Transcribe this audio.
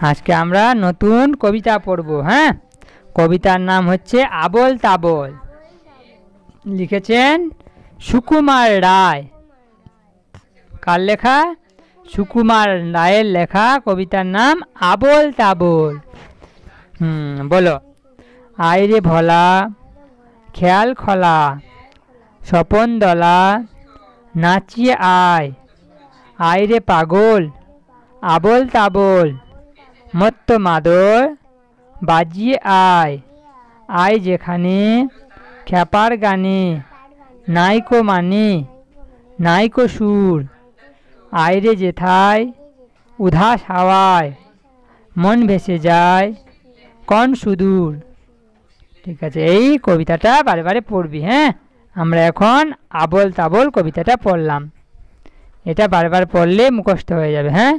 আজকে আমরা নতুন কবিতা পড়ব। হ্যাঁ, কবিতার নাম হচ্ছে আবোল তাবোল। লিখেছেন সুকুমার রায়। কার লেখা? সুকুমার রায়ের লেখা। কবিতার নাম আবোল তাবোল। বলো। আইরে ভোলা, খেয়াল খোলা, স্বপন দলা, নাচিয়ে আয়। আইরে পাগল, আবোল তাবোল, মত্ত মাদর, বাজিয়ে আয়। আয় যেখানে খ্যাপার গানে, নাইকো মানে নাইকো সুর। আইরে যেথায় উধাস হাওয়ায়, মন ভেসে যায় কন সুদূর। ঠিক আছে, এই কবিতাটা বারে বারে পড়বি। হ্যাঁ, আমরা এখন আবোল তাবোল কবিতাটা পড়লাম। এটা বারবার পড়লে মুখস্থ হয়ে যাবে। হ্যাঁ।